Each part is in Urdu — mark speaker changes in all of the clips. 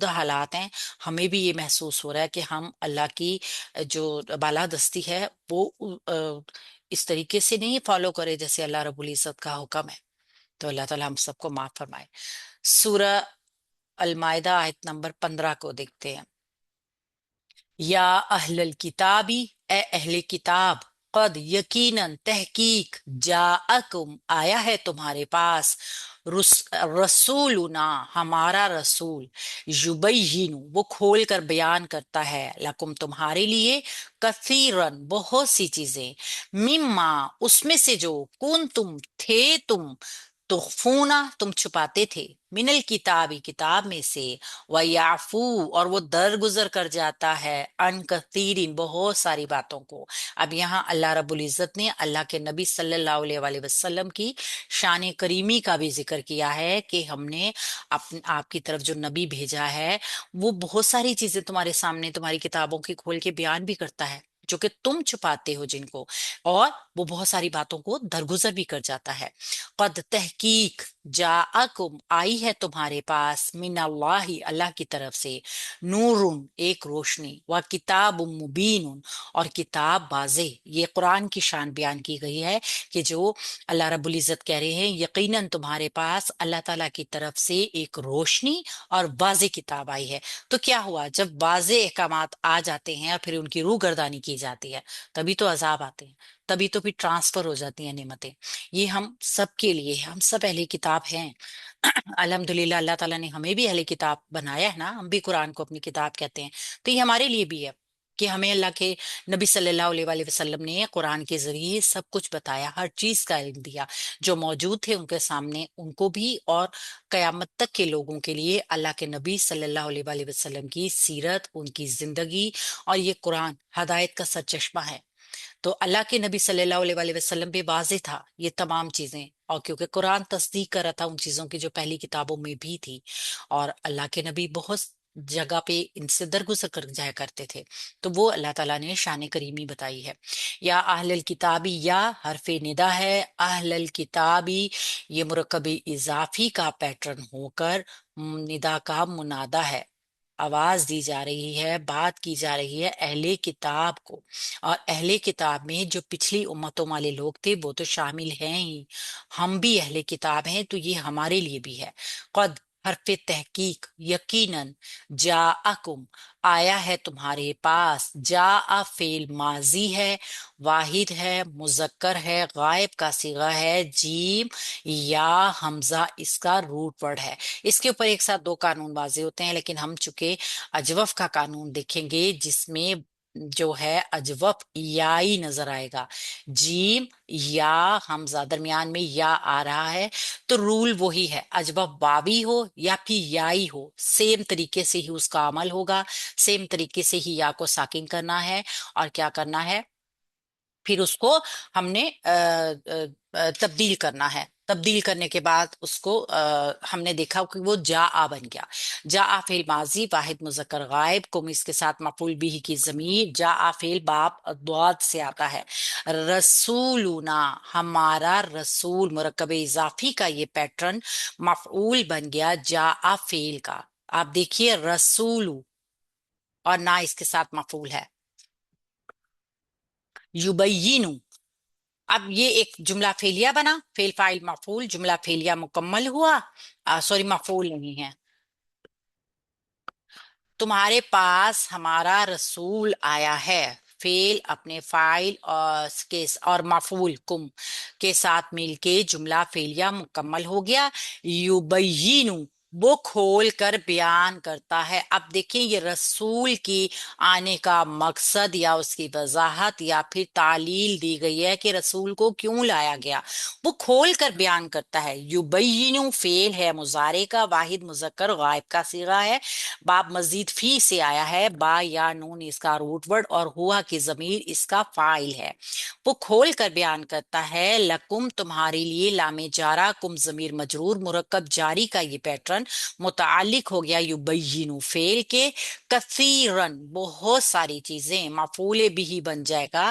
Speaker 1: موجودہ حالات ہیں، ہمیں بھی یہ محسوس ہو رہا ہے کہ ہم اللہ کی جو بالادستی ہے وہ اس طریقے سے نہیں فالو کرے جیسے اللہ رب العزت کا حکم ہے۔ تو اللہ تعالیٰ ہم سب کو معاف فرمائے۔ سورہ المائدہ آیت نمبر 15 کو دیکھتے ہیں۔ یا اہل الکتابی، اے اہل کتاب، قد یقیناً تحقیق، جاءکم آیا ہے تمہارے پاس، رسولنا ہمارا رسول، یبین وہ کھول کر بیان کرتا ہے، لکم تمہارے لیے، کثیرن بہت سی چیزیں، مما اس میں سے جو کن تم تھے تم، تخفونا تم چھپاتے تھے، من الکتابی کتاب میں سے، وَيَعْفُو اور وہ درگزر کر جاتا ہے، عن کثیرن بہت ساری باتوں کو۔ اب یہاں اللہ رب العزت نے اللہ کے نبی صلی اللہ علیہ وآلہ وسلم کی شان کریمی کا بھی ذکر کیا ہے کہ ہم نے آپ کی طرف جو نبی بھیجا ہے وہ بہت ساری چیزیں تمہارے سامنے تمہاری کتابوں کی کھول کے بیان بھی کرتا ہے جو کہ تم چھپاتے ہو جن کو، اور وہ بہت ساری باتوں کو درگزر بھی کر جاتا ہے۔ قد تحقیق، جاءکم آئی ہے تمہارے پاس، من اللہ اللہ کی طرف سے، نور ایک روشنی، و کتاب مبین اور کتاب واضح۔ یہ قرآن کی شان بیان کی گئی ہے کہ جو اللہ رب العزت کہہ رہے ہیں یقیناً تمہارے پاس اللہ تعالیٰ کی طرف سے ایک روشنی اور واضح کتاب آئی ہے۔ تو کیا ہوا جب واضح احکامات آ جاتے ہیں اور پھر ان کی روح گردانی کی جاتی ہے تبھی تو عذاب آتے ہیں، تبھی تو پھر ٹرانسفر ہو جاتی ہیں نعمتیں۔ یہ ہم سب کے لیے ہے، ہم سب اہل کتاب ہیں۔ الحمدللہ اللہ تعالیٰ نے ہمیں بھی اہل کتاب بنایا ہے نا، ہم بھی قرآن کو اپنی کتاب کہتے ہیں، تو یہ ہمارے لیے بھی ہے کہ ہمیں اللہ کے نبی صلی اللہ علیہ وآلہ وسلم نے قرآن کے ذریعے سب کچھ بتایا، ہر چیز کا علم دیا، جو موجود تھے ان کے سامنے ان کو بھی، اور قیامت تک کے لوگوں کے لیے اللہ کے نبی صلی اللہ علیہ وآلہ وسلم کی سیرت، ان کی زندگی، اور یہ قرآن ہدایت کا سرچشمہ ہے۔ تو اللہ کے نبی صلی اللہ علیہ وآلہ وسلم پہ واضح تھا یہ تمام چیزیں، اور کیونکہ قرآن تصدیق کر رہا تھا ان چیزوں کی جو پہلی کتابوں میں بھی تھی، اور اللہ کے نبی بہت جگہ پہ ان سے درگزر کر جایا کرتے تھے، تو وہ اللہ تعالیٰ نے شان کریمی بتائی ہے۔ یا اہل الکتابی، یا حرف ندا ہے، اہل الکتابی یہ مرکب اضافی کا پیٹرن ہو کر ندا کا منادا ہے، آواز دی جا رہی ہے، بات کی جا رہی ہے اہل کتاب کو، اور اہل کتاب میں جو پچھلی امتوں والے لوگ تھے وہ تو شامل ہیں ہی، ہم بھی اہل کتاب ہیں، تو یہ ہمارے لیے بھی ہے۔ قد حرف تحقیق، یقیناً، جاءکم آیا ہے تمہارے پاس، جاء فعل ماضی ہے، واحد ہے، مذکر ہے، غائب کا صیغہ ہے، جیم یا حمزہ اس کا روٹ ورڈ ہے۔ اس کے اوپر ایک ساتھ دو قانون واضح ہوتے ہیں، لیکن ہم چونکہ اجوف کا قانون دیکھیں گے جس میں جو ہے اجوف یائی نظر آئے گا، جیم یا حمزہ درمیان میں یا آ رہا ہے، تو رول وہی ہے، اجوف واوی ہو یا پھر یائی ہو، سیم طریقے سے ہی اس کا عمل ہوگا، سیم طریقے سے ہی یا کو ساکن کرنا ہے، اور کیا کرنا ہے پھر اس کو ہم نے تبدیل کرنا ہے، تبدیل کرنے کے بعد اس کو ہم نے دیکھا کہ وہ جا آ بن گیا، جا آ فعل ماضی واحد مذکر غائب، کم اس کے ساتھ مفعول بھی کی ضمیر، جا آ فعل باب ضاد سے آتا ہے، رسولنا ہمارا رسول مرکب اضافی کا یہ پیٹرن مفعول بن گیا جا آ فعل کا۔ آپ دیکھیے رسول اور نہ اس کے ساتھ مفعول ہے، یبینو، اب یہ ایک جملہ فعلیہ بنا، فعل فاعل مفعول، جملہ فعلیہ مکمل ہوا، سوری مفعول نہیں ہے، تمہارے پاس ہمارا رسول آیا ہے، فعل اپنے فاعل اور مفعول کم کے ساتھ مل کے جملہ فعلیہ مکمل ہو گیا، یبینو وہ کھول کر بیان کرتا ہے۔ اب دیکھیں یہ رسول کی آنے کا مقصد یا اس کی وضاحت یا پھر تعلیل دی گئی ہے کہ رسول کو کیوں لایا گیا، وہ کھول کر بیان کرتا ہے۔ یبینو فعل ہے مضارع کا، واحد مذکر غائب کا صیغہ ہے، باب مزید فی سے آیا ہے، با یا نون اس کا روٹ ورڈ، اور ہوا کی ضمیر اس کا فاعل ہے، وہ کھول کر بیان کرتا ہے، لکم تمہارے لیے، لام جارہ کم ضمیر مجرور، مرکب جاری کا یہ پیٹرن متعلق ہو گیا یبینو فعل کے، کثیرن بہت ساری چیزیں، مفعول بھی بن جائے گا،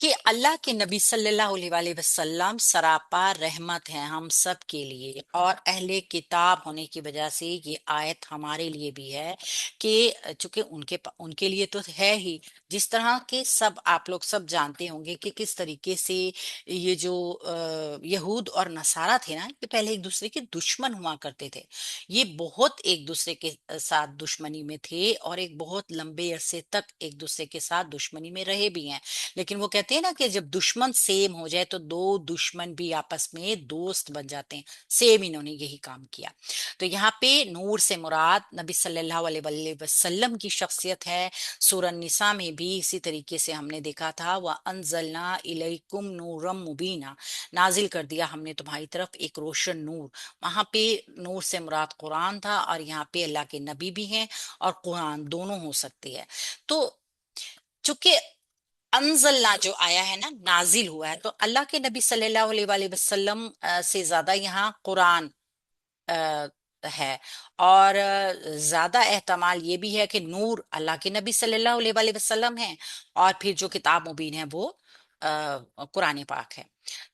Speaker 1: کہ اللہ کے نبی صلی اللہ علیہ وسلم سراپا رحمت ہیں ہم سب کے لیے، اور اہل کتاب ہونے کی وجہ سے یہ آیت ہمارے لیے بھی ہے کہ چونکہ ان کے لیے تو ہے ہی، جس طرح کے سب آپ لوگ سب جانتے ہوں گے کہ کس طریقے سے یہ جو یہود اور نصارہ تھے نا، یہ پہلے ایک دوسرے کے دشمن ہوا کرتے تھے، یہ بہت ایک دوسرے کے ساتھ دشمنی میں تھے، اور ایک بہت لمبے عرصے تک ایک دوسرے کے ساتھ دشمنی میں رہے بھی ہیں۔ لیکن وہ کہتے ہیں نا کہ جب دشمن سیم ہو جائے تو دو دشمن بھی آپس میں دوست بن جاتے ہیں، سیم انہوں نے یہی کام کیا۔ تو یہاں پہ نور سے مراد نبی صلی اللہ علیہ وآلہ وسلم کی شخصیت ہے۔ سورہ النساء میں بھی اسی طریقے سے ہم نے دیکھا تھا، وَأَنزَلْنَا إِلَيْكُمْ نُورًا مُبِينًا، نازل کر دیا ہم نے تمہاری طرف ایک روشن نور۔ وہاں پہ نور سے مراد قرآن تھا، اور یہاں پہ اللہ کے نبی بھی ہیں اور قرآن، دونوں ہو سکتی ہے۔ تو چونکہ انزلنا جو آیا ہے نا، نازل ہوا ہے، تو اللہ کے نبی صلی اللہ علیہ وآلہ وسلم سے زیادہ یہاں قرآن آ، ہے، اور زیادہ احتمال یہ بھی ہے کہ نور اللہ کے نبی صلی اللہ علیہ وآلہ وسلم ہے، اور پھر جو کتاب مبین ہے وہ قرآن پاک ہے۔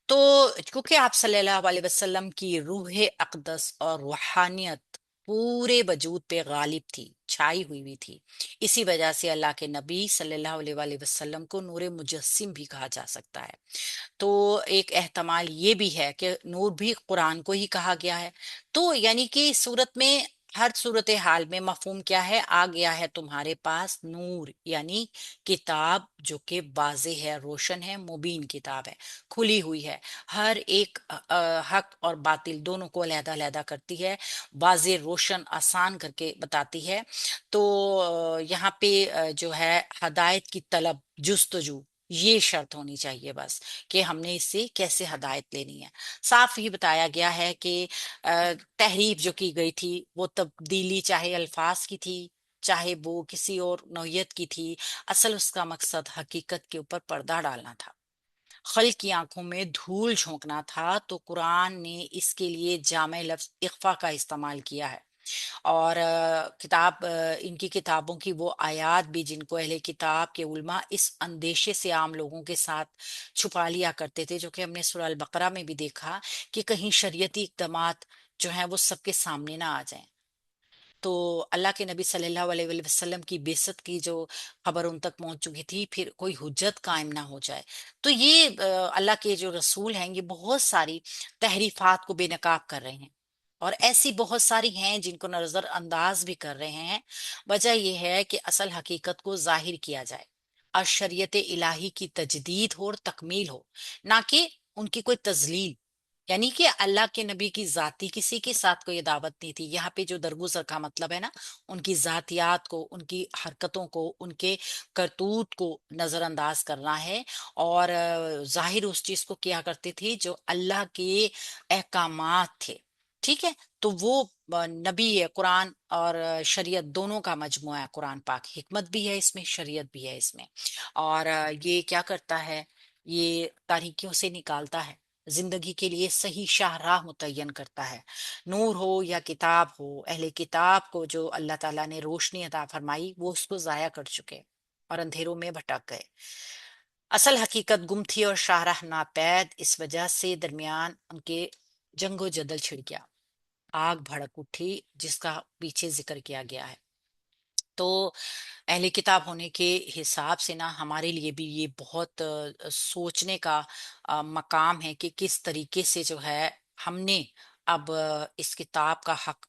Speaker 1: تو کیونکہ آپ صلی اللہ علیہ وسلم کی روح اقدس اور روحانیت پورے وجود پہ غالب تھی، چھائی ہوئی تھی، اسی وجہ سے اللہ کے نبی صلی اللہ علیہ وآلہ وسلم کو نور مجسم بھی کہا جا سکتا ہے۔ تو ایک احتمال یہ بھی ہے کہ نور بھی قرآن کو ہی کہا گیا ہے۔ تو یعنی کہ اس صورت میں، ہر صورت حال میں مفہوم کیا ہے، آ گیا ہے تمہارے پاس نور، یعنی کتاب جو کہ واضح ہے، روشن ہے، مبین کتاب ہے، کھلی ہوئی ہے، ہر ایک حق اور باطل دونوں کو علیحدہ علیحدہ کرتی ہے، واضح، روشن، آسان کر کے بتاتی ہے۔ تو یہاں پہ جو ہے ہدایت کی طلب، جستجو، یہ شرط ہونی چاہیے بس، کہ ہم نے اس سے کیسے ہدایت لینی ہے۔ صاف ہی بتایا گیا ہے کہ تحریف جو کی گئی تھی، وہ تبدیلی چاہے الفاظ کی تھی، چاہے وہ کسی اور نوعیت کی تھی، اصل اس کا مقصد حقیقت کے اوپر پردہ ڈالنا تھا، خلق کی آنکھوں میں دھول جھونکنا تھا۔ تو قرآن نے اس کے لیے جامع لفظ اخفا کا استعمال کیا ہے، اور ان کی کتابوں کی وہ آیات بھی جن کو اہل کتاب کے علماء اس اندیشے سے عام لوگوں کے ساتھ چھپا لیا کرتے تھے، جو کہ ہم نے سورہ البقرہ میں بھی دیکھا، کہ کہیں شریعتی اقدامات جو ہیں وہ سب کے سامنے نہ آ جائیں۔ تو اللہ کے نبی صلی اللہ علیہ وآلہ وسلم کی بعثت کی جو خبر ان تک پہنچ چکی تھی، پھر کوئی حجت قائم نہ ہو جائے۔ تو یہ اللہ کے جو رسول ہیں، یہ بہت ساری تحریفات کو بے نقاب کر رہے ہیں، اور ایسی بہت ساری ہیں جن کو نظر انداز بھی کر رہے ہیں۔ وجہ یہ ہے کہ اصل حقیقت کو ظاہر کیا جائے، اور شریعت الہی کی تجدید ہو اور تکمیل ہو، نہ کہ ان کی کوئی تضلیل۔ یعنی کہ اللہ کے نبی کی ذاتی کسی کے ساتھ کوئی دعوت نہیں تھی، یہاں پہ جو درگزر کا مطلب ہے نا، ان کی ذاتیات کو، ان کی حرکتوں کو، ان کے کرتوت کو نظر انداز کرنا ہے، اور ظاہر اس چیز کو کیا کرتے تھے جو اللہ کے احکامات تھے۔ ٹھیک ہے، تو وہ نبی ہے، قرآن اور شریعت دونوں کا مجموعہ ہے قرآن پاک، حکمت بھی ہے اس میں، شریعت بھی ہے اس میں، اور یہ کیا کرتا ہے، یہ تاریکیوں سے نکالتا ہے، زندگی کے لیے صحیح شاہ راہ متعین کرتا ہے۔ نور ہو یا کتاب ہو، اہل کتاب کو جو اللہ تعالیٰ نے روشنی عطا فرمائی، وہ اس کو ضائع کر چکے اور اندھیروں میں بھٹک گئے، اصل حقیقت گم تھی اور شاہراہ ناپید، اس وجہ سے درمیان ان کے جنگ و جدل چھڑ گیا، آگ بھڑک اٹھی، جس کا پیچھے ذکر کیا گیا ہے۔ تو اہل کتاب ہونے کے حساب سے نا، ہمارے لیے بھی یہ بہت سوچنے کا مقام ہے کہ کس طریقے سے جو ہے ہم نے اب اس کتاب کا حق